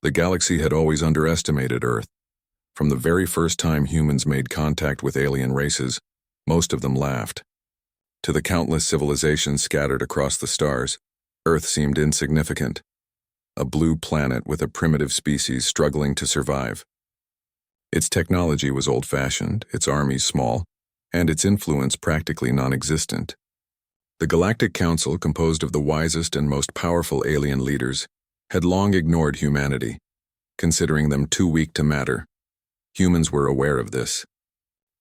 The galaxy had always underestimated Earth. From the very first time humans made contact with alien races, most of them laughed. To the countless civilizations scattered across the stars, Earth seemed insignificant. A blue planet with a primitive species struggling to survive. Its technology was old-fashioned, its armies small, and its influence practically non-existent. The Galactic Council, composed of the wisest and most powerful alien leaders, had long ignored humanity, considering them too weak to matter. Humans were aware of this.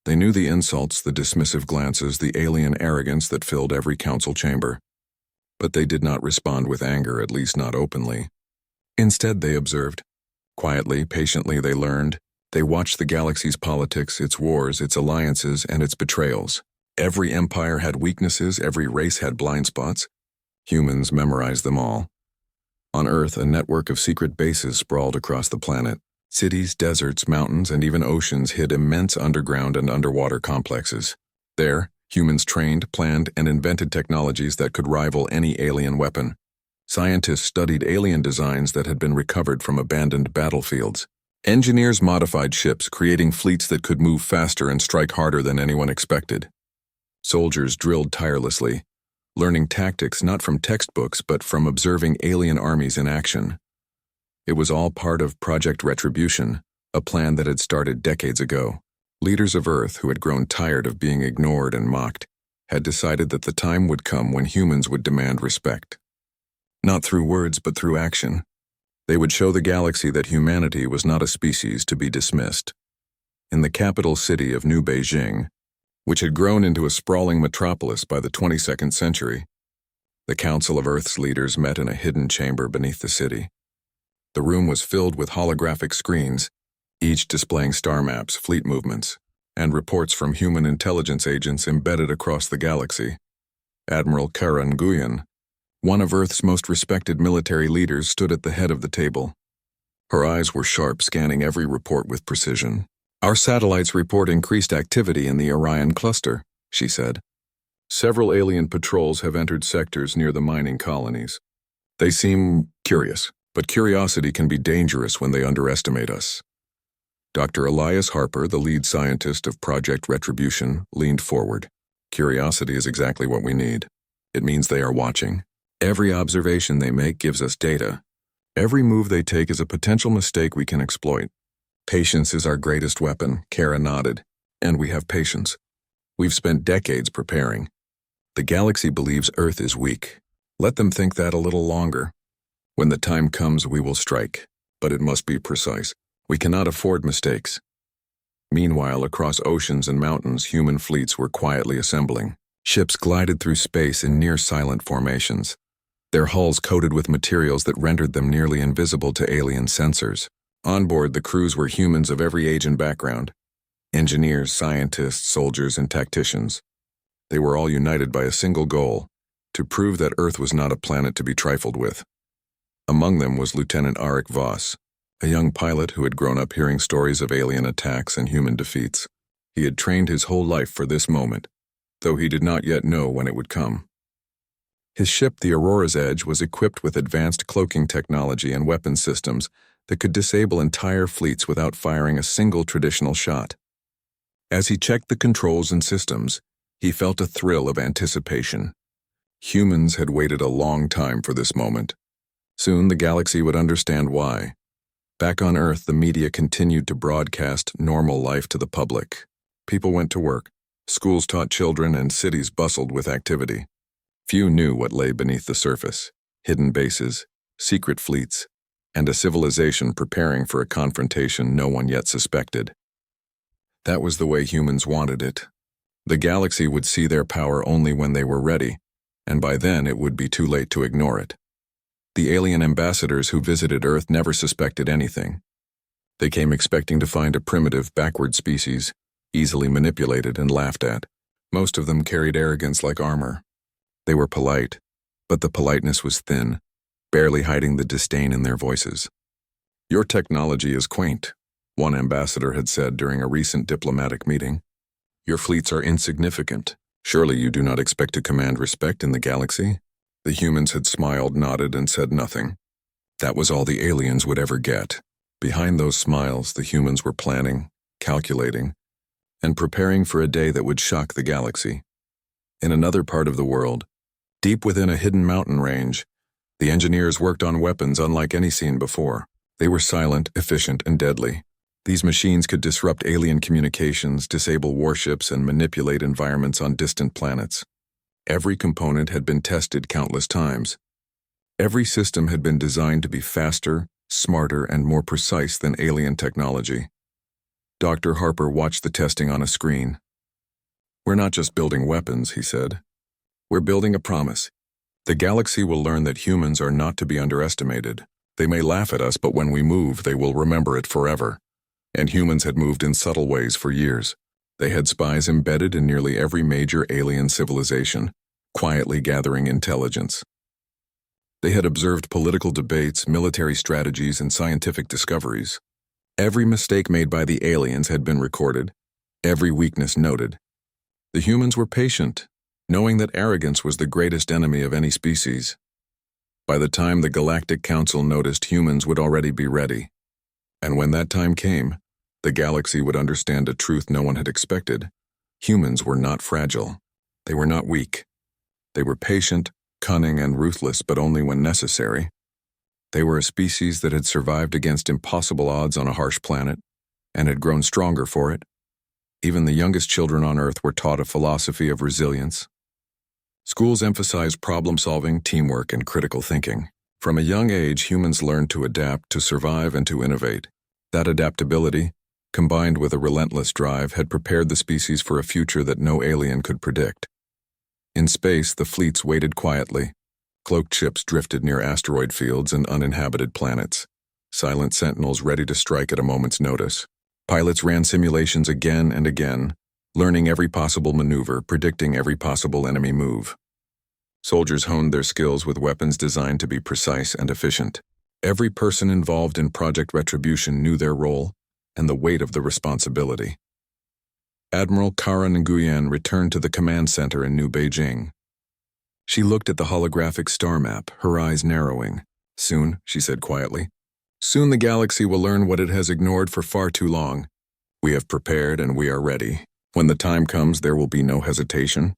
They knew the insults, the dismissive glances, the alien arrogance that filled every council chamber. But they did not respond with anger, at least not openly. Instead, they observed. Quietly, patiently, they learned. They watched the galaxy's politics, its wars, its alliances, and its betrayals. Every empire had weaknesses, every race had blind spots. Humans memorized them all. On Earth, a network of secret bases sprawled across the planet. Cities, deserts, mountains, and even oceans hid immense underground and underwater complexes. There, humans trained, planned, and invented technologies that could rival any alien weapon. Scientists studied alien designs that had been recovered from abandoned battlefields. Engineers modified ships, creating fleets that could move faster and strike harder than anyone expected. Soldiers drilled tirelessly, learning tactics not from textbooks but from observing alien armies in action. It was all part of Project Retribution, a plan that had started decades ago. Leaders of Earth, who had grown tired of being ignored and mocked, had decided that the time would come when humans would demand respect. Not through words but through action. They would show the galaxy that humanity was not a species to be dismissed. In the capital city of New Beijing, which had grown into a sprawling metropolis by the 22nd century, the Council of Earth's leaders met in a hidden chamber beneath the city. The room was filled with holographic screens, each displaying star maps, fleet movements, and reports from human intelligence agents embedded across the galaxy. Admiral Kara Nguyen, one of Earth's most respected military leaders, stood at the head of the table. Her eyes were sharp, scanning every report with precision. "Our satellites report increased activity in the Orion cluster," she said. "Several alien patrols have entered sectors near the mining colonies. They seem curious, but curiosity can be dangerous when they underestimate us." Dr. Elias Harper, the lead scientist of Project Retribution, leaned forward. "Curiosity is exactly what we need. It means they are watching. Every observation they make gives us data. Every move they take is a potential mistake we can exploit. Patience is our greatest weapon," Kara nodded. "And we have patience. We've spent decades preparing. The galaxy believes Earth is weak. Let them think that a little longer. When the time comes, we will strike. But it must be precise. We cannot afford mistakes." Meanwhile, across oceans and mountains, human fleets were quietly assembling. Ships glided through space in near-silent formations, their hulls coated with materials that rendered them nearly invisible to alien sensors. On board, the crews were humans of every age and background. Engineers, scientists, soldiers, and tacticians. They were all united by a single goal: to prove that Earth was not a planet to be trifled with. Among them was Lieutenant Arik Voss, a young pilot who had grown up hearing stories of alien attacks and human defeats. He had trained his whole life for this moment, though he did not yet know when it would come. His ship, the Aurora's Edge, was equipped with advanced cloaking technology and weapon systems that could disable entire fleets without firing a single traditional shot. As he checked the controls and systems, he felt a thrill of anticipation. Humans had waited a long time for this moment. Soon the galaxy would understand why. Back on Earth, the media continued to broadcast normal life to the public. People went to work, schools taught children, and cities bustled with activity. Few knew what lay beneath the surface: hidden bases, secret fleets, and a civilization preparing for a confrontation no one yet suspected. That was the way humans wanted it. The galaxy would see their power only when they were ready, and by then it would be too late to ignore it. The alien ambassadors who visited Earth never suspected anything. They came expecting to find a primitive, backward species, easily manipulated and laughed at. Most of them carried arrogance like armor. They were polite, but the politeness was thin, barely hiding the disdain in their voices. "Your technology is quaint," one ambassador had said during a recent diplomatic meeting. "Your fleets are insignificant. Surely you do not expect to command respect in the galaxy?" The humans had smiled, nodded, and said nothing. That was all the aliens would ever get. Behind those smiles, the humans were planning, calculating, and preparing for a day that would shock the galaxy. In another part of the world, deep within a hidden mountain range, the engineers worked on weapons unlike any seen before. They were silent, efficient, and deadly. These machines could disrupt alien communications, disable warships, and manipulate environments on distant planets. Every component had been tested countless times. Every system had been designed to be faster, smarter, and more precise than alien technology. Dr. Harper watched the testing on a screen. "We're not just building weapons," he said. "We're building a promise. The galaxy will learn that humans are not to be underestimated. They may laugh at us, but when we move, they will remember it forever." And humans had moved in subtle ways for years. They had spies embedded in nearly every major alien civilization, quietly gathering intelligence. They had observed political debates, military strategies, and scientific discoveries. Every mistake made by the aliens had been recorded, every weakness noted. The humans were patient, knowing that arrogance was the greatest enemy of any species. By the time the Galactic Council noticed, humans would already be ready. And when that time came, the galaxy would understand a truth no one had expected. Humans were not fragile. They were not weak. They were patient, cunning, and ruthless, but only when necessary. They were a species that had survived against impossible odds on a harsh planet, and had grown stronger for it. Even the youngest children on Earth were taught a philosophy of resilience. Schools emphasized problem-solving, teamwork, and critical thinking. From a young age, humans learned to adapt, to survive, and to innovate. That adaptability, combined with a relentless drive, had prepared the species for a future that no alien could predict. In space, the fleets waited quietly. Cloaked ships drifted near asteroid fields and uninhabited planets. Silent sentinels ready to strike at a moment's notice. Pilots ran simulations again and again, learning every possible maneuver, predicting every possible enemy move. Soldiers honed their skills with weapons designed to be precise and efficient. Every person involved in Project Retribution knew their role and the weight of the responsibility. Admiral Kara Nguyen returned to the command center in New Beijing. She looked at the holographic star map, her eyes narrowing. "Soon," she said quietly. "Soon the galaxy will learn what it has ignored for far too long. We have prepared and we are ready. When the time comes, there will be no hesitation,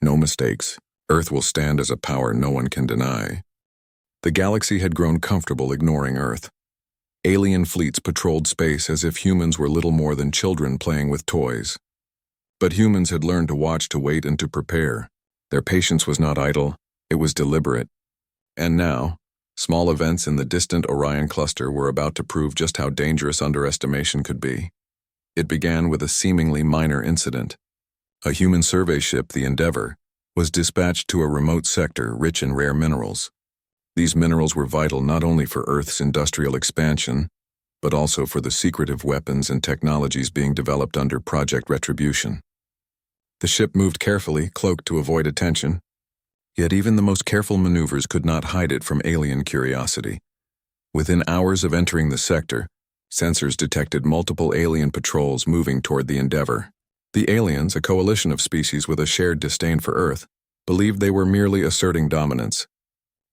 no mistakes. Earth will stand as a power no one can deny." The galaxy had grown comfortable ignoring Earth. Alien fleets patrolled space as if humans were little more than children playing with toys. But humans had learned to watch, to wait, and to prepare. Their patience was not idle, it was deliberate. And now, small events in the distant Orion cluster were about to prove just how dangerous underestimation could be. It began with a seemingly minor incident. A human survey ship, the Endeavour, was dispatched to a remote sector rich in rare minerals. These minerals were vital not only for Earth's industrial expansion, but also for the secretive weapons and technologies being developed under Project Retribution. The ship moved carefully, cloaked to avoid attention. Yet even the most careful maneuvers could not hide it from alien curiosity. Within hours of entering the sector, sensors detected multiple alien patrols moving toward the Endeavour. The aliens, a coalition of species with a shared disdain for Earth, believed they were merely asserting dominance.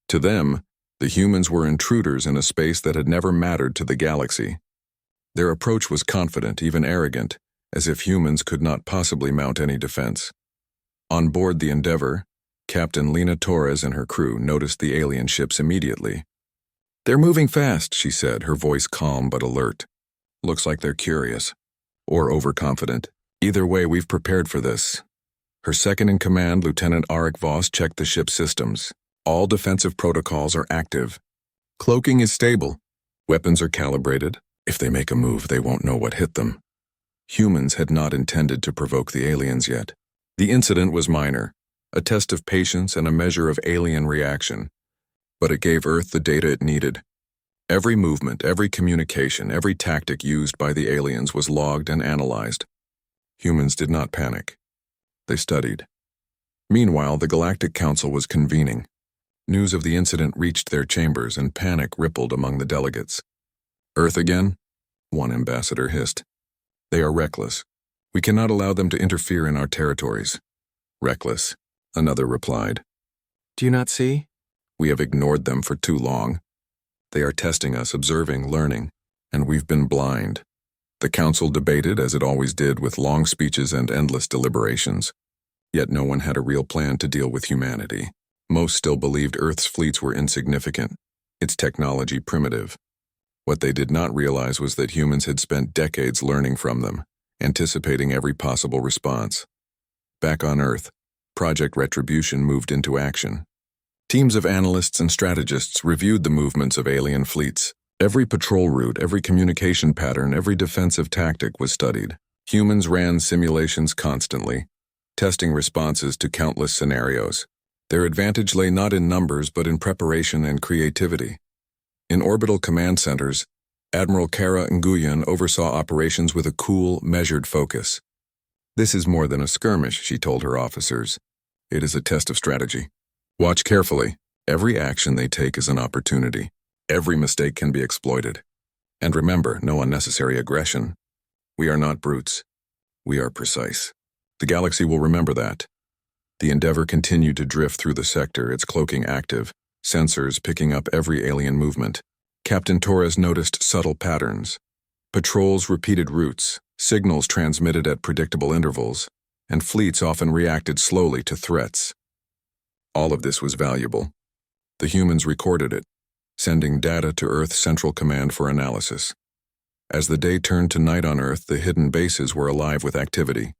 To them, the humans were intruders in a space that had never mattered to the galaxy. Their approach was confident, even arrogant, as if humans could not possibly mount any defense. On board the Endeavour, Captain Lena Torres and her crew noticed the alien ships immediately. "They're moving fast," she said, her voice calm but alert. "Looks like they're curious. Or overconfident. Either way, we've prepared for this." Her second-in-command, Lieutenant Arik Voss, checked the ship's systems. All defensive protocols are active. Cloaking is stable. Weapons are calibrated. If they make a move, they won't know what hit them. Humans had not intended to provoke the aliens yet. The incident was minor, a test of patience and a measure of alien reaction. But it gave Earth the data it needed. Every movement, every communication, every tactic used by the aliens was logged and analyzed. Humans did not panic. They studied. Meanwhile, the Galactic Council was convening. News of the incident reached their chambers and panic rippled among the delegates. "Earth again?" one ambassador hissed. "They are reckless. We cannot allow them to interfere in our territories." "Reckless," another replied. "Do you not see? We have ignored them for too long. They are testing us, observing, learning, and we've been blind. The council debated, as it always did, with long speeches and endless deliberations. Yet no one had a real plan to deal with humanity. Most still believed Earth's fleets were insignificant, its technology primitive. What they did not realize was that humans had spent decades learning from them, anticipating every possible response. Back on Earth, Project Retribution moved into action. Teams of analysts and strategists reviewed the movements of alien fleets. Every patrol route, every communication pattern, every defensive tactic was studied. Humans ran simulations constantly, testing responses to countless scenarios. Their advantage lay not in numbers but in preparation and creativity. In orbital command centers, Admiral Kara Nguyen oversaw operations with a cool, measured focus. "This is more than a skirmish," she told her officers. "It is a test of strategy. Watch carefully. Every action they take is an opportunity. Every mistake can be exploited. And remember, no unnecessary aggression. We are not brutes. We are precise." The galaxy will remember that. The Endeavor continued to drift through the sector, its cloaking active, sensors picking up every alien movement. Captain Torres noticed subtle patterns. Patrols repeated routes, signals transmitted at predictable intervals, and fleets often reacted slowly to threats. All of this was valuable. The humans recorded it, sending data to Earth's Central Command for analysis. As the day turned to night on Earth, the hidden bases were alive with activity.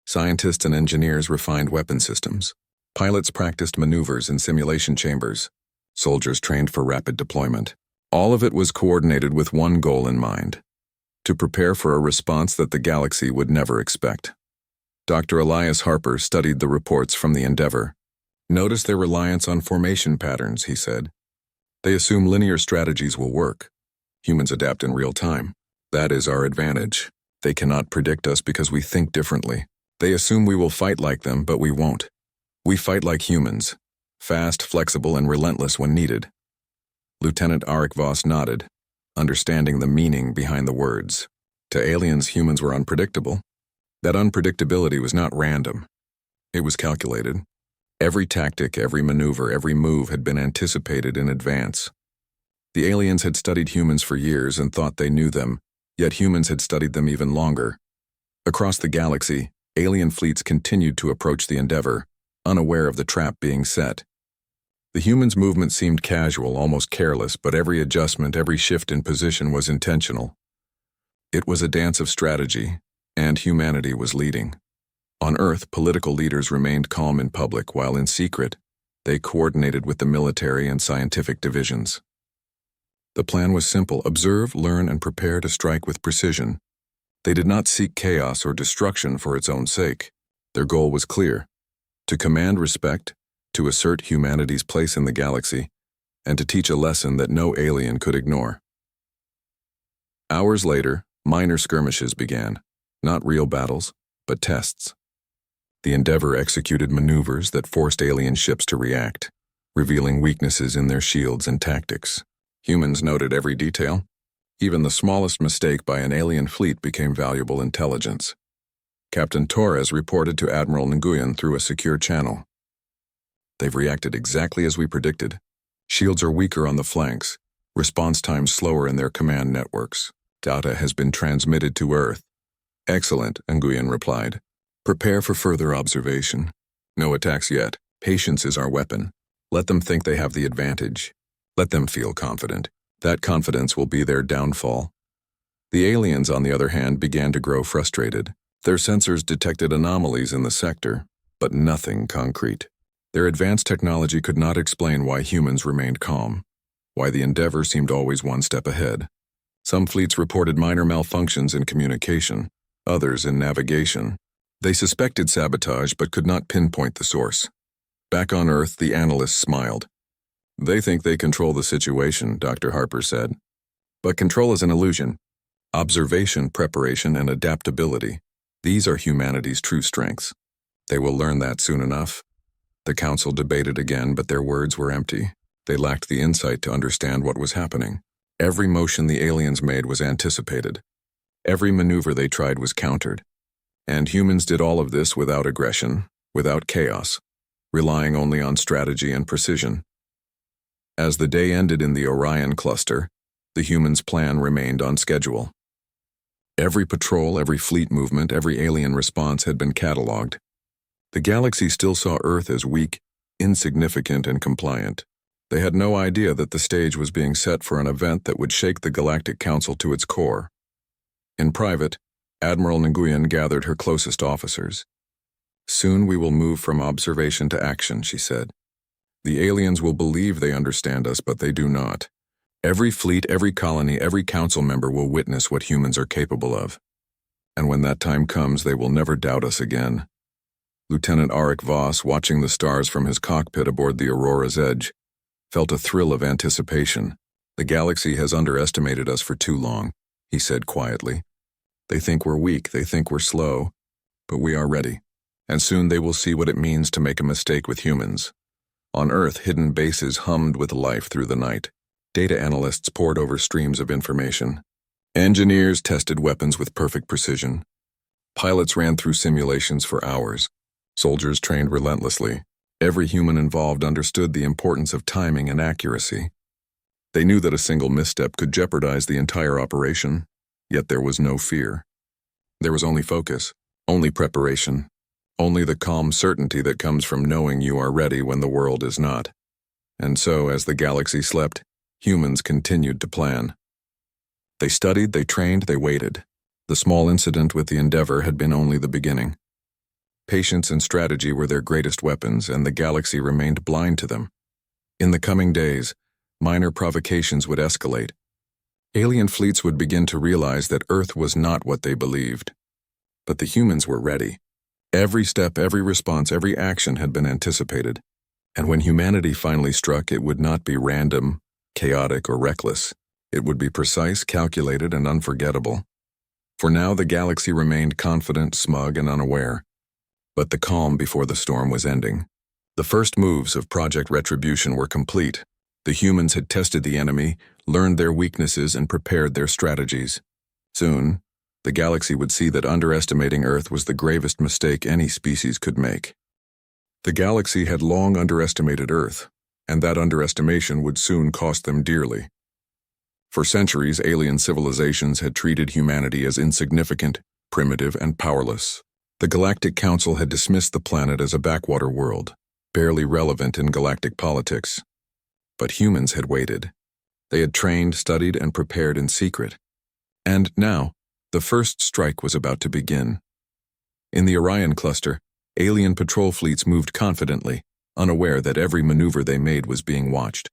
Scientists and engineers refined weapon systems. Pilots practiced maneuvers in simulation chambers. Soldiers trained for rapid deployment. All of it was coordinated with one goal in mind: to prepare for a response that the galaxy would never expect. Dr. Elias Harper studied the reports from the Endeavor. "Notice their reliance on formation patterns," he said. "They assume linear strategies will work. Humans adapt in real time. That is our advantage. They cannot predict us because we think differently. They assume we will fight like them, but we won't. We fight like humans, fast, flexible, and relentless when needed." Lieutenant Arik Voss nodded, understanding the meaning behind the words. To aliens, humans were unpredictable. That unpredictability was not random. It was calculated. Every tactic, every maneuver, every move had been anticipated in advance. The aliens had studied humans for years and thought they knew them, yet humans had studied them even longer. Across the galaxy, alien fleets continued to approach the Endeavor, unaware of the trap being set. The humans' movement seemed casual, almost careless, but every adjustment, every shift in position was intentional. It was a dance of strategy, and humanity was leading. On Earth, political leaders remained calm in public, while in secret, they coordinated with the military and scientific divisions. The plan was simple: observe, learn, and prepare to strike with precision. They did not seek chaos or destruction for its own sake. Their goal was clear: to command respect, to assert humanity's place in the galaxy, and to teach a lesson that no alien could ignore. Hours later, minor skirmishes began, not real battles, but tests. The Endeavor executed maneuvers that forced alien ships to react, revealing weaknesses in their shields and tactics. Humans noted every detail. Even the smallest mistake by an alien fleet became valuable intelligence. Captain Torres reported to Admiral Nguyen through a secure channel. "They've reacted exactly as we predicted. Shields are weaker on the flanks, response times slower in their command networks. Data has been transmitted to Earth." "Excellent," Nguyen replied. "Prepare for further observation. No attacks yet. Patience is our weapon. Let them think they have the advantage. Let them feel confident. That confidence will be their downfall." The aliens, on the other hand, began to grow frustrated. Their sensors detected anomalies in the sector, but nothing concrete. Their advanced technology could not explain why humans remained calm, why the Endeavor seemed always one step ahead. Some fleets reported minor malfunctions in communication, others in navigation. They suspected sabotage but could not pinpoint the source. Back on Earth, the analysts smiled. "They think they control the situation," Dr. Harper said. "But control is an illusion. Observation, preparation, and adaptability. These are humanity's true strengths. They will learn that soon enough." The council debated again, but their words were empty. They lacked the insight to understand what was happening. Every motion the aliens made was anticipated. Every maneuver they tried was countered. And humans did all of this without aggression, without chaos, relying only on strategy and precision. As the day ended in the Orion cluster, the humans' plan remained on schedule. Every patrol, every fleet movement, every alien response had been catalogued. The galaxy still saw Earth as weak, insignificant, and compliant. They had no idea that the stage was being set for an event that would shake the Galactic Council to its core. In private, Admiral Nguyen gathered her closest officers. "Soon we will move from observation to action," she said. "The aliens will believe they understand us, but they do not. Every fleet, every colony, every council member will witness what humans are capable of. And when that time comes, they will never doubt us again." Lieutenant Arik Voss, watching the stars from his cockpit aboard the Aurora's Edge, felt a thrill of anticipation. "The galaxy has underestimated us for too long," he said quietly. "They think we're weak, they think we're slow, but we are ready. And soon they will see what it means to make a mistake with humans." On Earth, hidden bases hummed with life through the night. Data analysts pored over streams of information. Engineers tested weapons with perfect precision. Pilots ran through simulations for hours. Soldiers trained relentlessly. Every human involved understood the importance of timing and accuracy. They knew that a single misstep could jeopardize the entire operation, yet there was no fear. There was only focus, only preparation, only the calm certainty that comes from knowing you are ready when the world is not. And so, as the galaxy slept, humans continued to plan. They studied, they trained, they waited. The small incident with the Endeavor had been only the beginning. Patience and strategy were their greatest weapons, and the galaxy remained blind to them. In the coming days, minor provocations would escalate. Alien fleets would begin to realize that Earth was not what they believed. But the humans were ready. Every step, every response, every action had been anticipated. And when humanity finally struck, it would not be random, chaotic, or reckless. It would be precise, calculated, and unforgettable. For now, the galaxy remained confident, smug, and unaware. But the calm before the storm was ending. The first moves of Project Retribution were complete. The humans had tested the enemy, learned their weaknesses, and prepared their strategies. Soon, the galaxy would see that underestimating Earth was the gravest mistake any species could make. The galaxy had long underestimated Earth, and that underestimation would soon cost them dearly. For centuries, alien civilizations had treated humanity as insignificant, primitive, and powerless. The Galactic Council had dismissed the planet as a backwater world, barely relevant in galactic politics. But humans had waited. They had trained, studied, and prepared in secret. And now, the first strike was about to begin. In the Orion cluster, alien patrol fleets moved confidently, unaware that every maneuver they made was being watched.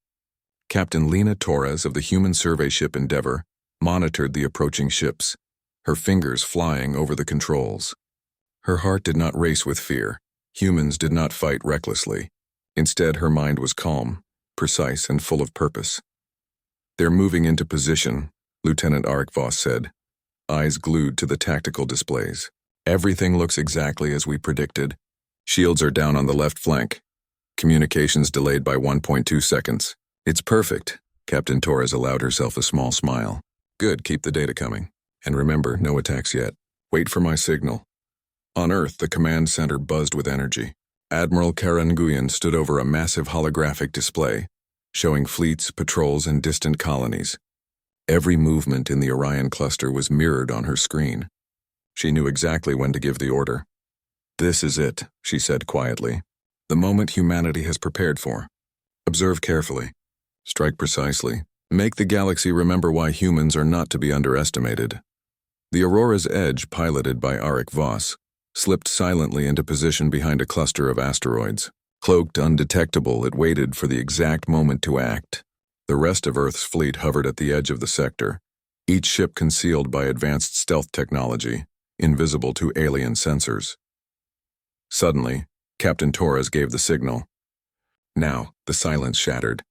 Captain Lena Torres of the human survey ship Endeavor monitored the approaching ships, her fingers flying over the controls. Her heart did not race with fear. Humans did not fight recklessly. Instead, her mind was calm, precise, and full of purpose. "They're moving into position," Lieutenant Arik Voss said, eyes glued to the tactical displays. "Everything looks exactly as we predicted. Shields are down on the left flank. Communications delayed by 1.2 seconds. It's perfect." Captain Torres allowed herself a small smile. "Good, keep the data coming. And remember, no attacks yet. Wait for my signal." On Earth, the command center buzzed with energy. Admiral Karen Nguyen stood over a massive holographic display, showing fleets, patrols, and distant colonies. Every movement in the Orion cluster was mirrored on her screen. She knew exactly when to give the order. "This is it," she said quietly. "The moment humanity has prepared for. Observe carefully. Strike precisely. Make the galaxy remember why humans are not to be underestimated." The Aurora's Edge, piloted by Arik Voss, slipped silently into position behind a cluster of asteroids. Cloaked, undetectable, it waited for the exact moment to act. The rest of Earth's fleet hovered at the edge of the sector, each ship concealed by advanced stealth technology, invisible to alien sensors. Suddenly, Captain Torres gave the signal. Now, the silence shattered.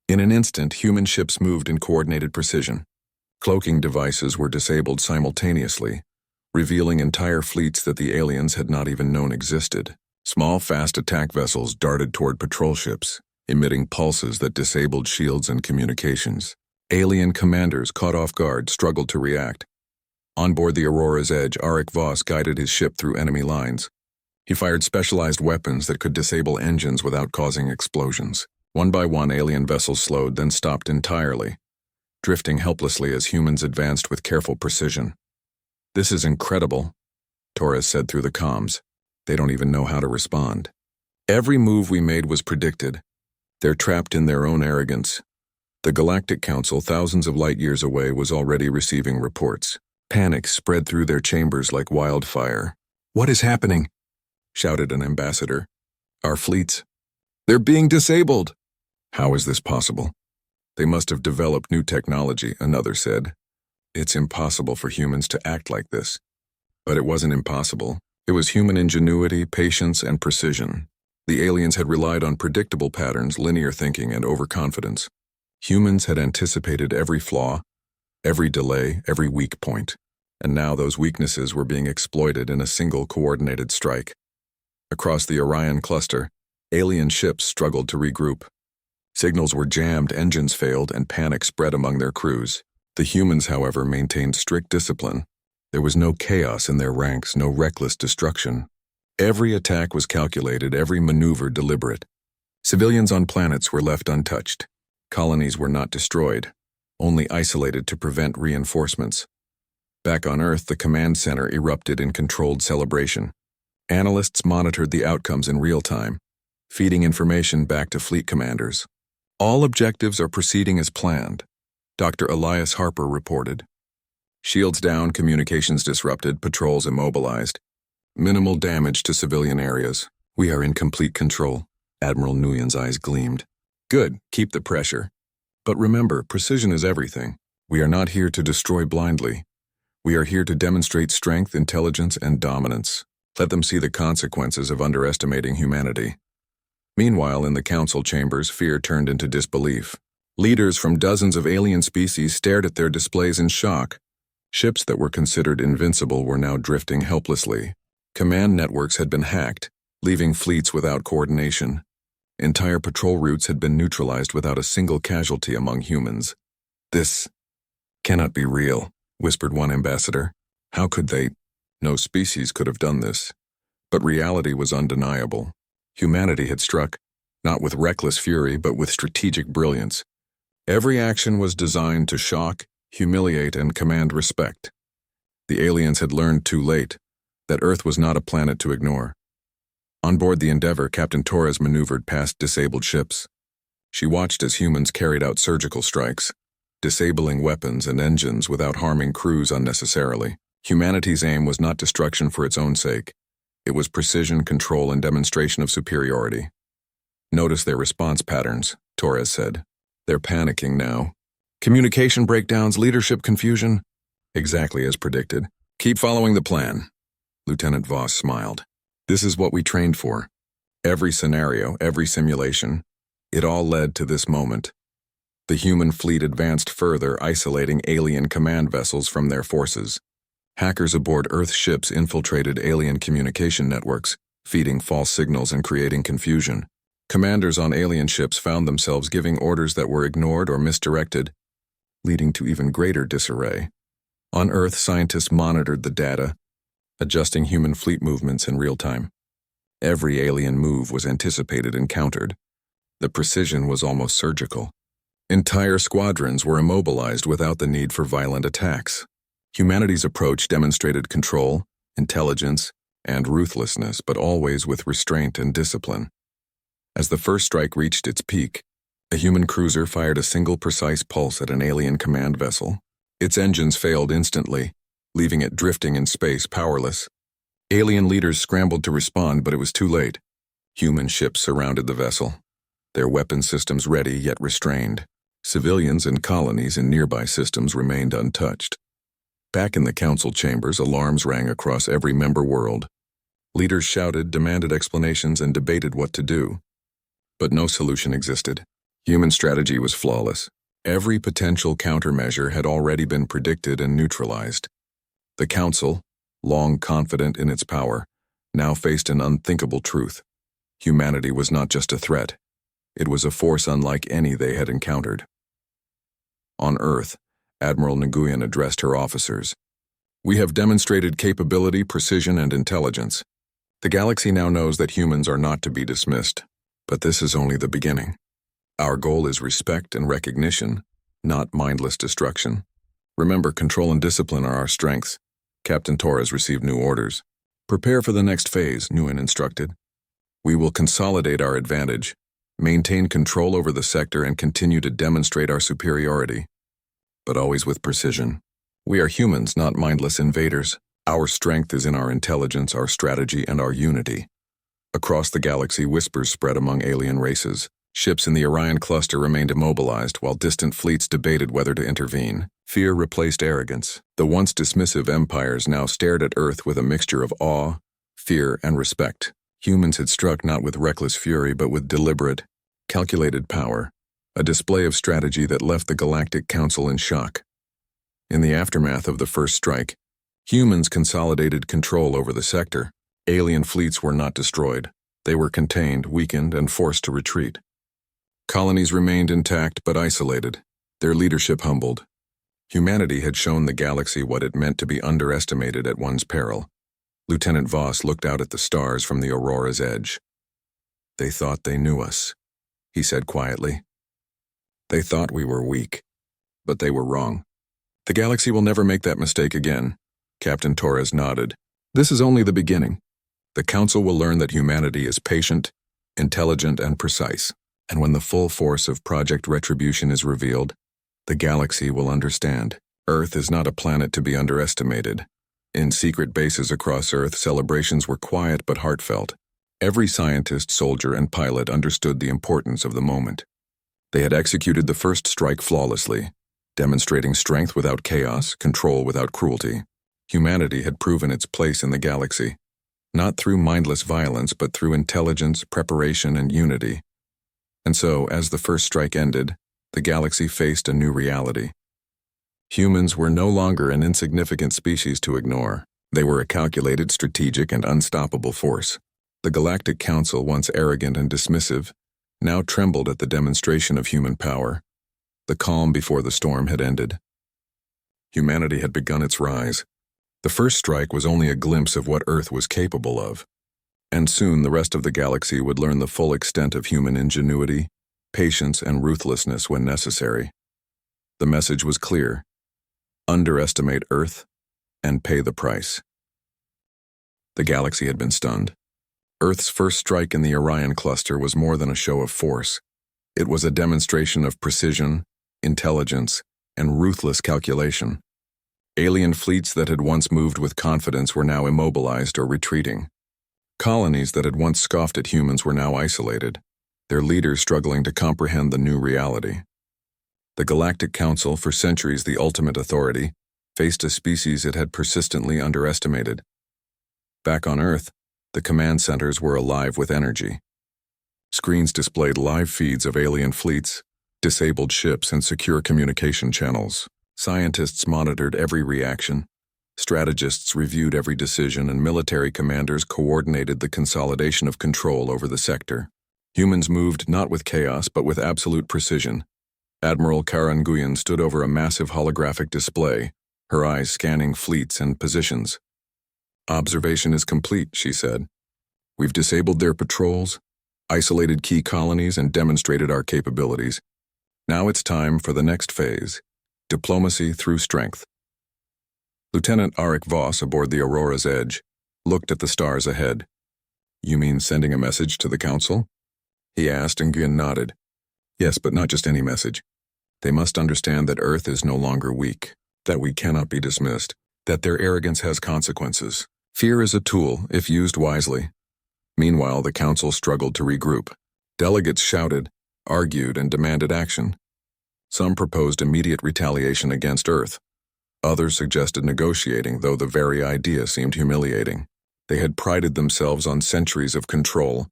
In an instant, human ships moved in coordinated precision. Cloaking devices were disabled simultaneously, revealing entire fleets that the aliens had not even known existed. Small, fast attack vessels darted toward patrol ships, emitting pulses that disabled shields and communications. Alien commanders, caught off guard, struggled to react. On board the Aurora's Edge, Arik Voss guided his ship through enemy lines. He fired specialized weapons that could disable engines without causing explosions. One by one, alien vessels slowed, then stopped entirely, drifting helplessly as humans advanced with careful precision. "This is incredible," Torres said through the comms. "They don't even know how to respond. Every move we made was predicted. They're trapped in their own arrogance." The Galactic Council, thousands of light years away, was already receiving reports. Panic spread through their chambers like wildfire. "What is happening?" shouted an ambassador. "Our fleets. They're being disabled." "How is this possible?" "They must have developed new technology," another said. "It's impossible for humans to act like this." But it wasn't impossible. It was human ingenuity, patience, and precision. The aliens had relied on predictable patterns, linear thinking, and overconfidence. Humans had anticipated every flaw, every delay, every weak point, and now those weaknesses were being exploited in a single coordinated strike. Across the Orion cluster, alien ships struggled to regroup. Signals were jammed, engines failed, and panic spread among their crews. The humans, however, maintained strict discipline. There was no chaos in their ranks, no reckless destruction. Every attack was calculated, every maneuver deliberate. Civilians on planets were left untouched. Colonies were not destroyed, only isolated to prevent reinforcements. Back on Earth, the command center erupted in controlled celebration. Analysts monitored the outcomes in real time, feeding information back to fleet commanders. "All objectives are proceeding as planned," Dr. Elias Harper reported. "Shields down, communications disrupted, patrols immobilized. Minimal damage to civilian areas. We are in complete control." Admiral Nguyen's eyes gleamed. "Good, keep the pressure. But remember, precision is everything. We are not here to destroy blindly. We are here to demonstrate strength, intelligence, and dominance. Let them see the consequences of underestimating humanity." Meanwhile, in the council chambers, fear turned into disbelief. Leaders from dozens of alien species stared at their displays in shock. Ships that were considered invincible were now drifting helplessly. Command networks had been hacked, leaving fleets without coordination. Entire patrol routes had been neutralized without a single casualty among humans. "This cannot be real," whispered one ambassador. "How could they? No species could have done this." But reality was undeniable. Humanity had struck, not with reckless fury, but with strategic brilliance. Every action was designed to shock, humiliate, and command respect. The aliens had learned too late that Earth was not a planet to ignore. On board the Endeavour, Captain Torres maneuvered past disabled ships. She watched as humans carried out surgical strikes, disabling weapons and engines without harming crews unnecessarily. Humanity's aim was not destruction for its own sake. It was precision, control, and demonstration of superiority. "Notice their response patterns," Torres said. "They're panicking now. Communication breakdowns, leadership confusion." "Exactly as predicted. Keep following the plan." Lieutenant Voss smiled. "This is what we trained for. Every scenario, every simulation, it all led to this moment." The human fleet advanced further, isolating alien command vessels from their forces. Hackers aboard Earth ships infiltrated alien communication networks, feeding false signals and creating confusion. Commanders on alien ships found themselves giving orders that were ignored or misdirected, leading to even greater disarray. On Earth, scientists monitored the data, adjusting human fleet movements in real time. Every alien move was anticipated and countered. The precision was almost surgical. Entire squadrons were immobilized without the need for violent attacks. Humanity's approach demonstrated control, intelligence, and ruthlessness, but always with restraint and discipline. As the first strike reached its peak, a human cruiser fired a single precise pulse at an alien command vessel. Its engines failed instantly, leaving it drifting in space, powerless. Alien leaders scrambled to respond, but it was too late. Human ships surrounded the vessel, their weapon systems ready yet restrained. Civilians and colonies in nearby systems remained untouched. Back in the council chambers, alarms rang across every member world. Leaders shouted, demanded explanations, and debated what to do. But no solution existed. Human strategy was flawless. Every potential countermeasure had already been predicted and neutralized. The council, long confident in its power, now faced an unthinkable truth. Humanity was not just a threat. It was a force unlike any they had encountered. On Earth, Admiral Nguyen addressed her officers. "We have demonstrated capability, precision, and intelligence. The galaxy now knows that humans are not to be dismissed, but this is only the beginning. Our goal is respect and recognition, not mindless destruction. Remember, control and discipline are our strengths. Captain Torres received new orders. Prepare for the next phase, Nguyen instructed. We will consolidate our advantage, maintain control over the sector, and continue to demonstrate our superiority. But always with precision. We are humans, not mindless invaders. Our strength is in our intelligence, our strategy, and our unity. Across the galaxy, whispers spread among alien races. Ships in the Orion cluster remained immobilized, while distant fleets debated whether to intervene. Fear replaced arrogance. The once dismissive empires now stared at Earth with a mixture of awe, fear, and respect. Humans had struck not with reckless fury, but with deliberate, calculated power, a display of strategy that left the Galactic Council in shock. In the aftermath of the first strike, humans consolidated control over the sector. Alien fleets were not destroyed. They were contained, weakened, and forced to retreat. Colonies remained intact but isolated, their leadership humbled. Humanity had shown the galaxy what it meant to be underestimated at one's peril. Lieutenant Voss looked out at the stars from the Aurora's edge. They thought they knew us, he said quietly. They thought we were weak, but they were wrong. The galaxy will never make that mistake again. Captain Torres nodded. This is only the beginning. The Council will learn that humanity is patient, intelligent, and precise. And when the full force of Project Retribution is revealed, the galaxy will understand. Earth is not a planet to be underestimated. In secret bases across Earth, celebrations were quiet but heartfelt. Every scientist, soldier, and pilot understood the importance of the moment. They had executed the first strike flawlessly, demonstrating strength without chaos, control without cruelty. Humanity had proven its place in the galaxy, not through mindless violence, but through intelligence, preparation, and unity. And so, as the first strike ended, the galaxy faced a new reality. Humans were no longer an insignificant species to ignore. They were a calculated, strategic, and unstoppable force. The Galactic Council, once arrogant and dismissive, now trembled at the demonstration of human power. The calm before the storm had ended. Humanity had begun its rise. The first strike was only a glimpse of what Earth was capable of. And soon the rest of the galaxy would learn the full extent of human ingenuity, patience, and ruthlessness when necessary. The message was clear. Underestimate Earth and pay the price. The galaxy had been stunned. Earth's first strike in the Orion cluster was more than a show of force. It was a demonstration of precision, intelligence, and ruthless calculation. Alien fleets that had once moved with confidence were now immobilized or retreating. Colonies that had once scoffed at humans were now isolated, their leaders struggling to comprehend the new reality. The Galactic Council, for centuries the ultimate authority, faced a species it had persistently underestimated. Back on Earth, the command centers were alive with energy. Screens displayed live feeds of alien fleets, disabled ships, and secure communication channels. Scientists monitored every reaction. Strategists reviewed every decision, and military commanders coordinated the consolidation of control over the sector. Humans moved not with chaos, but with absolute precision. Admiral Karen Nguyen stood over a massive holographic display, her eyes scanning fleets and positions. Observation is complete, she said. We've disabled their patrols, isolated key colonies, and demonstrated our capabilities. Now it's time for the next phase, diplomacy through strength. Lieutenant Arik Voss, aboard the Aurora's edge, looked at the stars ahead. You mean sending a message to the Council? He asked, and Nguyen nodded. Yes, but not just any message. They must understand that Earth is no longer weak, that we cannot be dismissed, that their arrogance has consequences. Fear is a tool, if used wisely. Meanwhile, the Council struggled to regroup. Delegates shouted, argued, and demanded action. Some proposed immediate retaliation against Earth. Others suggested negotiating, though the very idea seemed humiliating. They had prided themselves on centuries of control,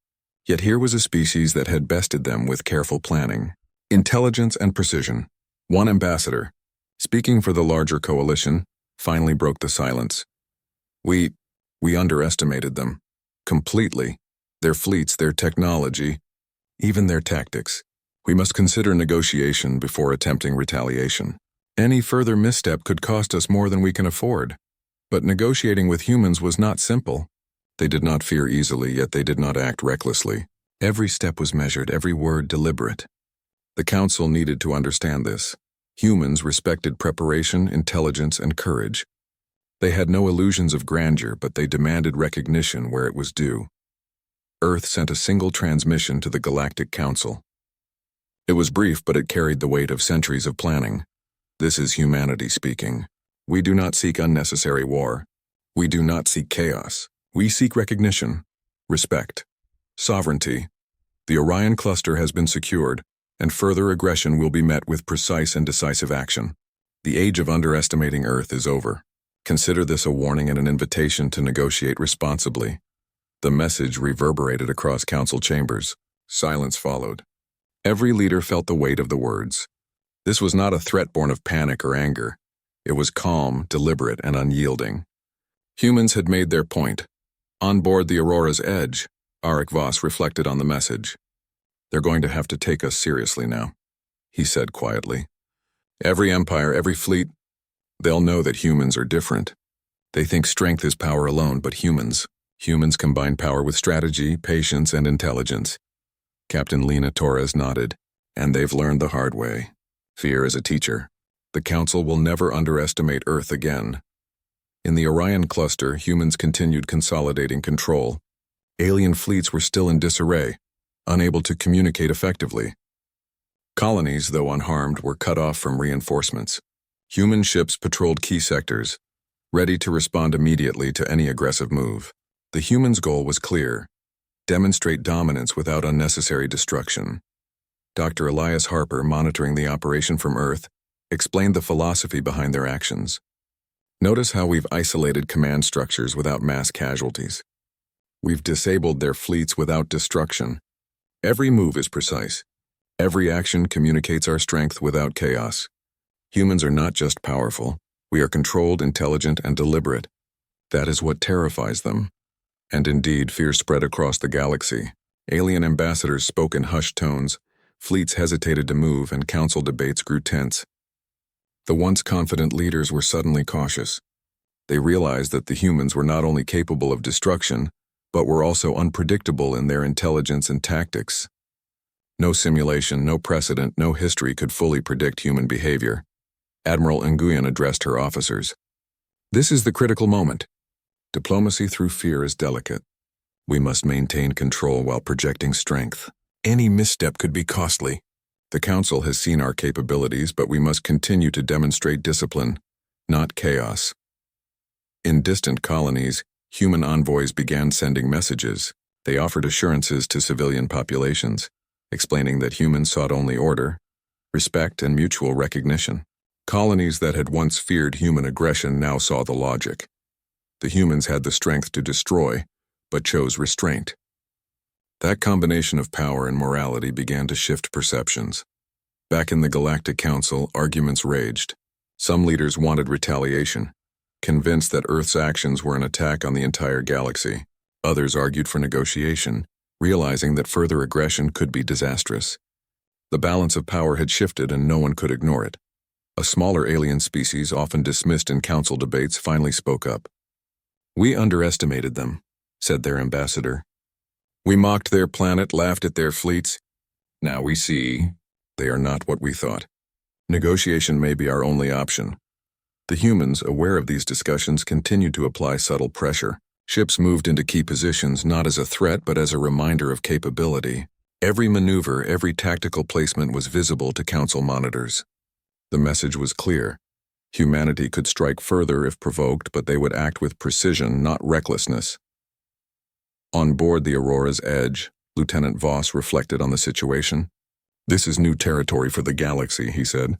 yet here was a species that had bested them with careful planning, intelligence, and precision. One ambassador, speaking for the larger coalition, finally broke the silence. We underestimated them. Completely. Their fleets, their technology, even their tactics. We must consider negotiation before attempting retaliation. Any further misstep could cost us more than we can afford. But negotiating with humans was not simple. They did not fear easily, yet they did not act recklessly. Every step was measured, every word deliberate. The Council needed to understand this. Humans respected preparation, intelligence, and courage. They had no illusions of grandeur, but they demanded recognition where it was due. Earth sent a single transmission to the Galactic Council. It was brief, but it carried the weight of centuries of planning. This is humanity speaking. We do not seek unnecessary war. We do not seek chaos. We seek recognition, respect, sovereignty. The Orion cluster has been secured, and further aggression will be met with precise and decisive action. The age of underestimating Earth is over. Consider this a warning and an invitation to negotiate responsibly. The message reverberated across council chambers. Silence followed. Every leader felt the weight of the words. This was not a threat born of panic or anger. It was calm, deliberate, and unyielding. Humans had made their point. On board the Aurora's edge, Arik Voss reflected on the message. They're going to have to take us seriously now, he said quietly. Every empire, every fleet, they'll know that humans are different. They think strength is power alone, but humans combine power with strategy, patience, and intelligence. Captain Lena Torres nodded, and they've learned the hard way. Fear is a teacher. The Council will never underestimate Earth again. In the Orion cluster, humans continued consolidating control. Alien fleets were still in disarray, unable to communicate effectively. Colonies, though unharmed, were cut off from reinforcements. Human ships patrolled key sectors, ready to respond immediately to any aggressive move. The humans' goal was clear: demonstrate dominance without unnecessary destruction. Dr. Elias Harper, monitoring the operation from Earth, explained the philosophy behind their actions. Notice how we've isolated command structures without mass casualties. We've disabled their fleets without destruction. Every move is precise. Every action communicates our strength without chaos. Humans are not just powerful. We are controlled, intelligent, and deliberate. That is what terrifies them. And indeed, fear spread across the galaxy. Alien ambassadors spoke in hushed tones, fleets hesitated to move, and council debates grew tense. The once confident leaders were suddenly cautious. They realized that the humans were not only capable of destruction, but were also unpredictable in their intelligence and tactics. No simulation, no precedent, no history could fully predict human behavior. Admiral Nguyen addressed her officers. This is the critical moment. Diplomacy through fear is delicate. We must maintain control while projecting strength. Any misstep could be costly. The Council has seen our capabilities, but we must continue to demonstrate discipline, not chaos. In distant colonies, human envoys began sending messages. They offered assurances to civilian populations, explaining that humans sought only order, respect, and mutual recognition. Colonies that had once feared human aggression now saw the logic. The humans had the strength to destroy, but chose restraint. That combination of power and morality began to shift perceptions. Back in the Galactic Council, arguments raged. Some leaders wanted retaliation, convinced that Earth's actions were an attack on the entire galaxy. Others argued for negotiation, realizing that further aggression could be disastrous. The balance of power had shifted and no one could ignore it. A smaller alien species, often dismissed in council debates, finally spoke up. We underestimated them, said their ambassador. We mocked their planet, laughed at their fleets. Now we see they are not what we thought. Negotiation may be our only option. The humans, aware of these discussions, continued to apply subtle pressure. Ships moved into key positions not as a threat but as a reminder of capability. Every maneuver, every tactical placement was visible to council monitors. The message was clear. Humanity could strike further if provoked, but they would act with precision, not recklessness. On board the Aurora's edge, Lieutenant Voss reflected on the situation. This is new territory for the galaxy, he said.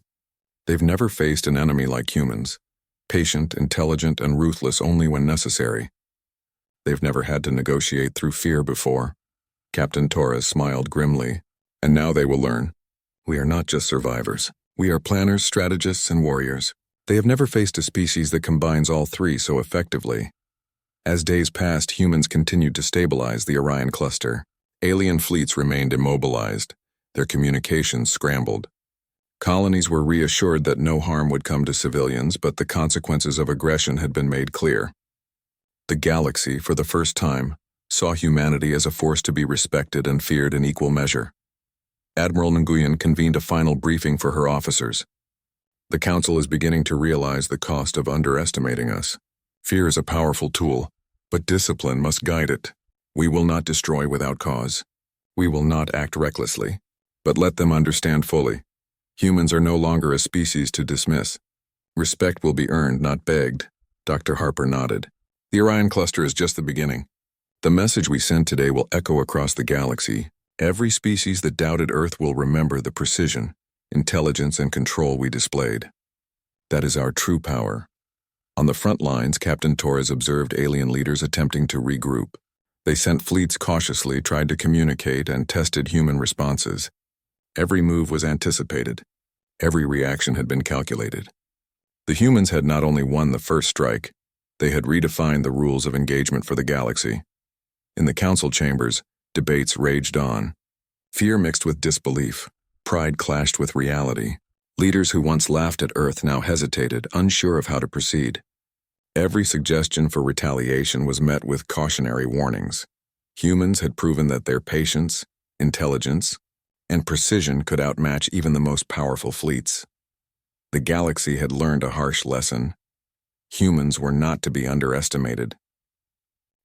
They've never faced an enemy like humans, patient, intelligent, and ruthless only when necessary. They've never had to negotiate through fear before. Captain Torres smiled grimly. And now they will learn. We are not just survivors. We are planners, strategists, and warriors. They have never faced a species that combines all three so effectively. As days passed, humans continued to stabilize the Orion cluster. Alien fleets remained immobilized, their communications scrambled. Colonies were reassured that no harm would come to civilians, but the consequences of aggression had been made clear. The galaxy, for the first time, saw humanity as a force to be respected and feared in equal measure. Admiral Nguyen convened a final briefing for her officers. The Council is beginning to realize the cost of underestimating us. Fear is a powerful tool, but discipline must guide it. We will not destroy without cause. We will not act recklessly, but let them understand fully. Humans are no longer a species to dismiss. Respect will be earned, not begged. Dr. Harper nodded. The Orion Cluster is just the beginning. The message we send today will echo across the galaxy. Every species that doubted Earth will remember the precision, intelligence, and control we displayed. That is our true power. On the front lines, Captain Torres observed alien leaders attempting to regroup. They sent fleets cautiously, tried to communicate, and tested human responses. Every move was anticipated. Every reaction had been calculated. The humans had not only won the first strike, they had redefined the rules of engagement for the galaxy. In the council chambers, debates raged on. Fear mixed with disbelief. Pride clashed with reality. Leaders who once laughed at Earth now hesitated, unsure of how to proceed. Every suggestion for retaliation was met with cautionary warnings. Humans had proven that their patience, intelligence, and precision could outmatch even the most powerful fleets. The galaxy had learned a harsh lesson. Humans were not to be underestimated.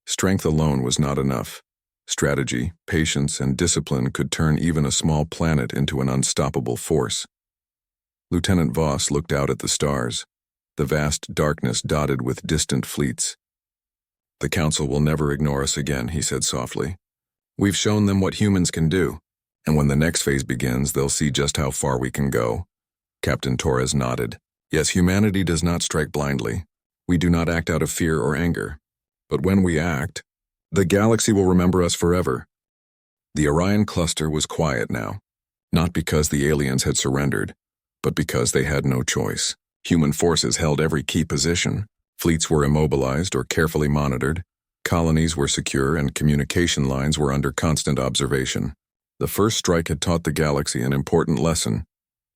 Strength alone was not enough. Strategy, patience, and discipline could turn even a small planet into an unstoppable force. Lieutenant Voss looked out at the stars, the vast darkness dotted with distant fleets. "The Council will never ignore us again," he said softly. "We've shown them what humans can do, and when the next phase begins, they'll see just how far we can go." Captain Torres nodded. "Yes, humanity does not strike blindly. We do not act out of fear or anger. But when we act, the galaxy will remember us forever." The Orion Cluster was quiet now, not because the aliens had surrendered, but because they had no choice. Human forces held every key position. Fleets were immobilized or carefully monitored. Colonies were secure and communication lines were under constant observation. The first strike had taught the galaxy an important lesson.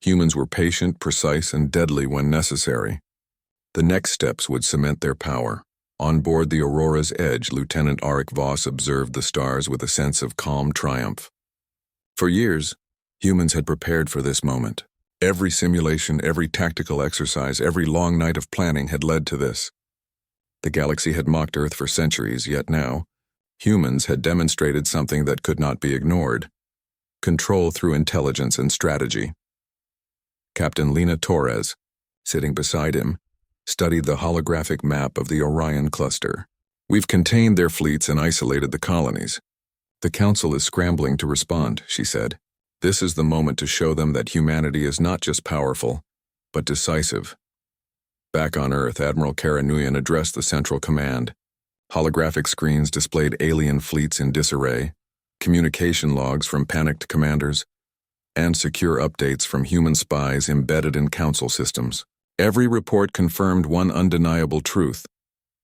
Humans were patient, precise, and deadly when necessary. The next steps would cement their power. On board the Aurora's Edge, Lieutenant Arik Voss observed the stars with a sense of calm triumph. For years, humans had prepared for this moment. Every simulation, every tactical exercise, every long night of planning had led to this. The galaxy had mocked Earth for centuries, yet now, humans had demonstrated something that could not be ignored: control through intelligence and strategy. Captain Lena Torres, sitting beside him, studied the holographic map of the Orion Cluster. "We've contained their fleets and isolated the colonies. The Council is scrambling to respond," she said. "This is the moment to show them that humanity is not just powerful, but decisive." Back on Earth, Admiral Kara Nguyen addressed the Central Command. Holographic screens displayed alien fleets in disarray, communication logs from panicked commanders, and secure updates from human spies embedded in Council systems. Every report confirmed one undeniable truth: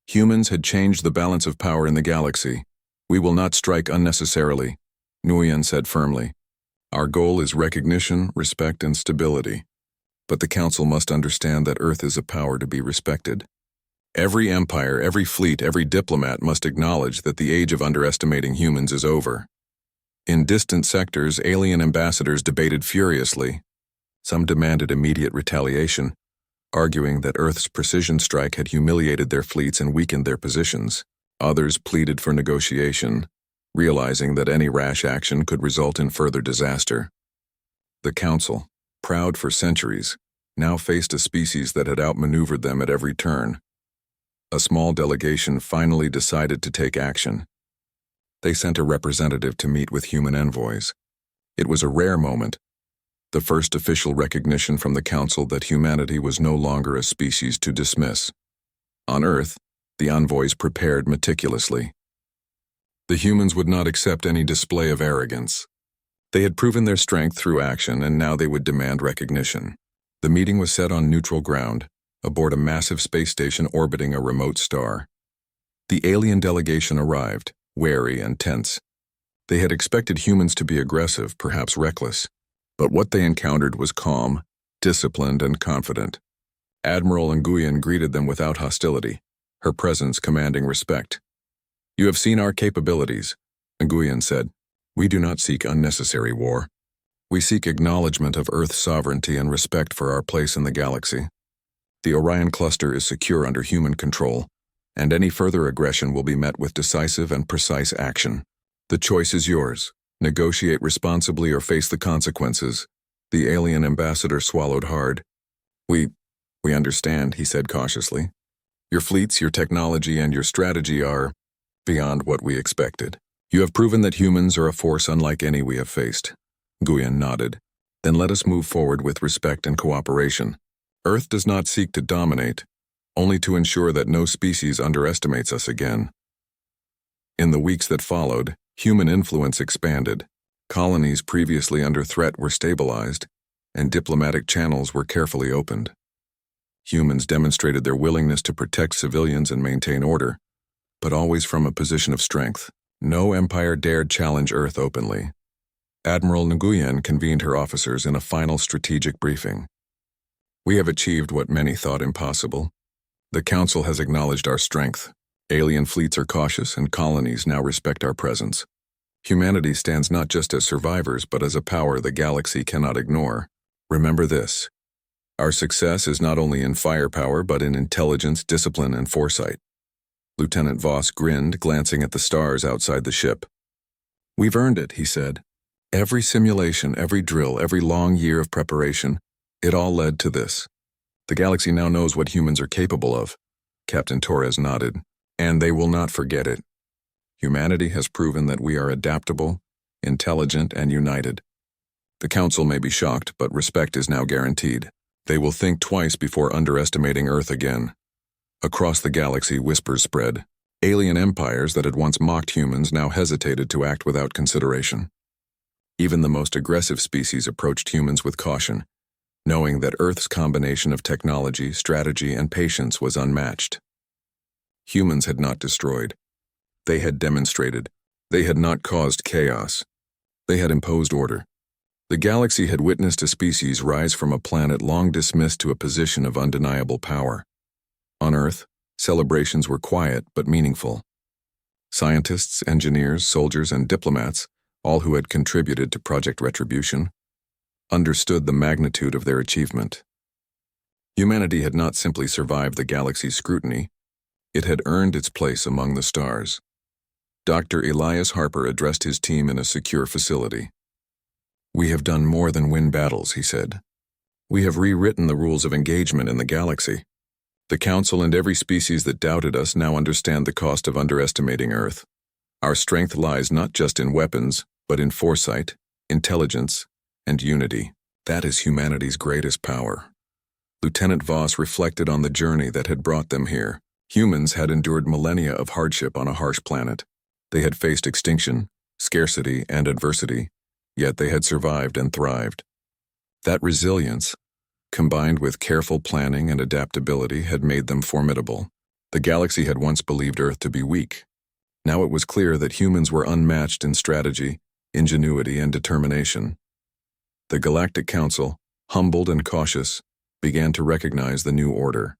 humans had changed the balance of power in the galaxy. "We will not strike unnecessarily," Nguyen said firmly. "Our goal is recognition, respect, and stability. But the Council must understand that Earth is a power to be respected. Every empire, every fleet, every diplomat must acknowledge that the age of underestimating humans is over." In distant sectors, alien ambassadors debated furiously. Some demanded immediate retaliation, arguing that Earth's precision strike had humiliated their fleets and weakened their positions. Others pleaded for negotiation, realizing that any rash action could result in further disaster. The Council, proud for centuries, now faced a species that had outmaneuvered them at every turn. A small delegation finally decided to take action. They sent a representative to meet with human envoys. It was a rare moment, the first official recognition from the Council that humanity was no longer a species to dismiss. On Earth, the envoys prepared meticulously. The humans would not accept any display of arrogance. They had proven their strength through action, and now they would demand recognition. The meeting was set on neutral ground, aboard a massive space station orbiting a remote star. The alien delegation arrived, wary and tense. They had expected humans to be aggressive, perhaps reckless, but what they encountered was calm, disciplined, and confident. Admiral Nguyen greeted them without hostility, her presence commanding respect. "You have seen our capabilities," Nguyen said. "We do not seek unnecessary war. We seek acknowledgement of Earth's sovereignty and respect for our place in the galaxy. The Orion Cluster is secure under human control, and any further aggression will be met with decisive and precise action. The choice is yours. Negotiate responsibly or face the consequences. The alien ambassador swallowed hard. We understand, he said cautiously. Your fleets, your technology, and your strategy are beyond what we expected. You have proven that humans are a force unlike any we have faced. Nguyen nodded. Then let us move forward with respect and cooperation. Earth does not seek to dominate, only to ensure that no species underestimates us again. In the weeks that followed, human influence expanded. Colonies previously under threat were stabilized, and diplomatic channels were carefully opened. Humans demonstrated their willingness to protect civilians and maintain order, but always from a position of strength. No empire dared challenge Earth openly. Admiral Nguyen convened her officers in a final strategic briefing. We have achieved what many thought impossible. The Council has acknowledged our strength. Alien fleets are cautious, and colonies now respect our presence. Humanity stands not just as survivors, but as a power the galaxy cannot ignore. Remember this. Our success is not only in firepower, but in intelligence, discipline, and foresight. Lieutenant Voss grinned, glancing at the stars outside the ship. We've earned it, he said. Every simulation, every drill, every long year of preparation, it all led to this. The galaxy now knows what humans are capable of. Captain Torres nodded. And they will not forget it. Humanity has proven that we are adaptable, intelligent, and united. The Council may be shocked, but respect is now guaranteed. They will think twice before underestimating Earth again. Across the galaxy, whispers spread. Alien empires that had once mocked humans now hesitated to act without consideration. Even the most aggressive species approached humans with caution, knowing that Earth's combination of technology, strategy, and patience was unmatched. Humans had not destroyed. They had demonstrated. They had not caused chaos. They had imposed order. The galaxy had witnessed a species rise from a planet long dismissed to a position of undeniable power. On Earth, celebrations were quiet but meaningful. Scientists, engineers, soldiers, and diplomats, all who had contributed to Project Retribution, understood the magnitude of their achievement. Humanity had not simply survived the galaxy's scrutiny, it had earned its place among the stars. Dr. Elias Harper addressed his team in a secure facility. We have done more than win battles, he said. We have rewritten the rules of engagement in the galaxy. The Council and every species that doubted us now understand the cost of underestimating Earth. Our strength lies not just in weapons, but in foresight, intelligence, and unity. That is humanity's greatest power. Lieutenant Voss reflected on the journey that had brought them here. Humans had endured millennia of hardship on a harsh planet. They had faced extinction, scarcity, and adversity, yet they had survived and thrived. That resilience, combined with careful planning and adaptability, had made them formidable. The galaxy had once believed Earth to be weak. Now it was clear that humans were unmatched in strategy, ingenuity, and determination. The Galactic Council, humbled and cautious, began to recognize the new order.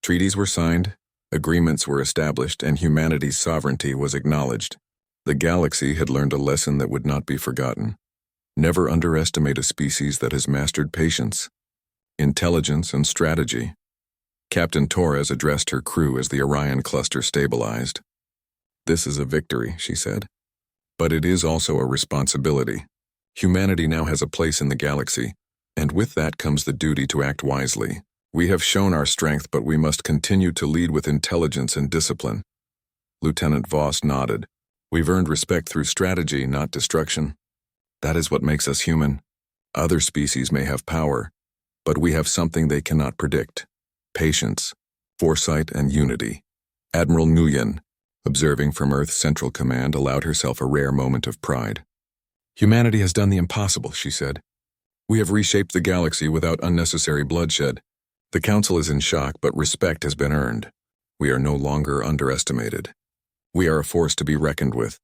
Treaties were signed, agreements were established, and humanity's sovereignty was acknowledged. The galaxy had learned a lesson that would not be forgotten. Never underestimate a species that has mastered patience, intelligence, and strategy. Captain Torres addressed her crew as the Orion cluster stabilized. This is a victory, she said. But it is also a responsibility. Humanity now has a place in the galaxy, and with that comes the duty to act wisely. We have shown our strength, but we must continue to lead with intelligence and discipline. Lieutenant Voss nodded. We've earned respect through strategy, not destruction. That is what makes us human. Other species may have power, but we have something they cannot predict. Patience, foresight, and unity. Admiral Nguyen, observing from Earth's Central Command, allowed herself a rare moment of pride. Humanity has done the impossible, she said. We have reshaped the galaxy without unnecessary bloodshed. The Council is in shock, but respect has been earned. We are no longer underestimated. We are a force to be reckoned with.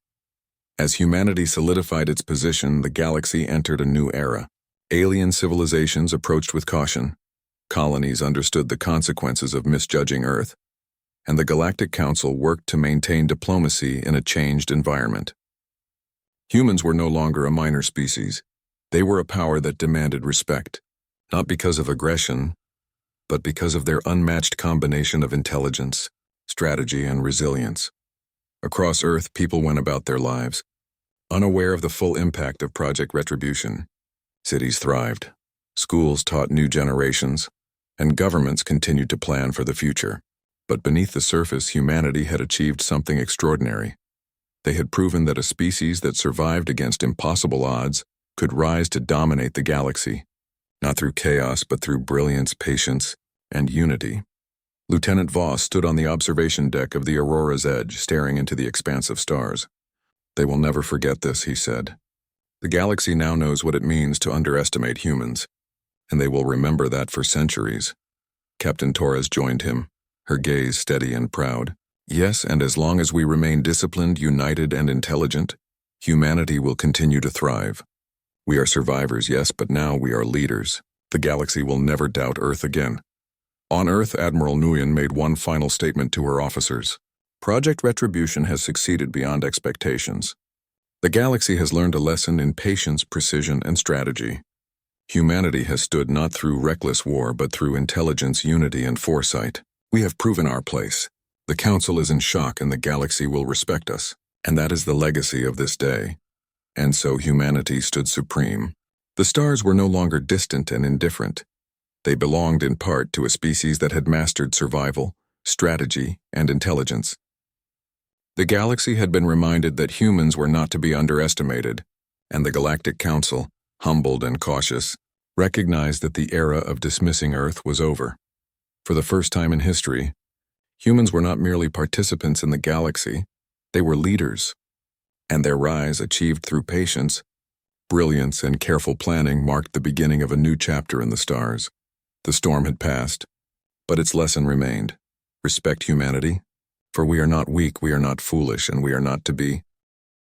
As humanity solidified its position, the galaxy entered a new era. Alien civilizations approached with caution. Colonies understood the consequences of misjudging Earth. And the Galactic Council worked to maintain diplomacy in a changed environment. Humans were no longer a minor species. They were a power that demanded respect, not because of aggression, but because of their unmatched combination of intelligence, strategy, and resilience. Across Earth, people went about their lives, unaware of the full impact of Project Retribution. Cities thrived, schools taught new generations, and governments continued to plan for the future. But beneath the surface, humanity had achieved something extraordinary. They had proven that a species that survived against impossible odds could rise to dominate the galaxy, not through chaos but through brilliance, patience, and unity. Lieutenant Voss stood on the observation deck of the Aurora's edge, staring into the expanse of stars. "They will never forget this," he said. "The galaxy now knows what it means to underestimate humans, and they will remember that for centuries." Captain Torres joined him, her gaze steady and proud. "Yes, and as long as we remain disciplined, united, and intelligent, humanity will continue to thrive. We are survivors, yes, but now we are leaders. The galaxy will never doubt Earth again." On Earth, Admiral Nguyen made one final statement to her officers. "Project Retribution has succeeded beyond expectations. The galaxy has learned a lesson in patience, precision, and strategy. Humanity has stood not through reckless war, but through intelligence, unity, and foresight. We have proven our place. The Council is in shock, and the galaxy will respect us. And that is the legacy of this day." And so humanity stood supreme. The stars were no longer distant and indifferent. They belonged in part to a species that had mastered survival, strategy, and intelligence. The galaxy had been reminded that humans were not to be underestimated, and the Galactic Council, humbled and cautious, recognized that the era of dismissing Earth was over. For the first time in history, humans were not merely participants in the galaxy, they were leaders. And their rise, achieved through patience, brilliance, and careful planning, marked the beginning of a new chapter in the stars. The storm had passed, but its lesson remained. Respect humanity, for we are not weak, we are not foolish, and we are not to be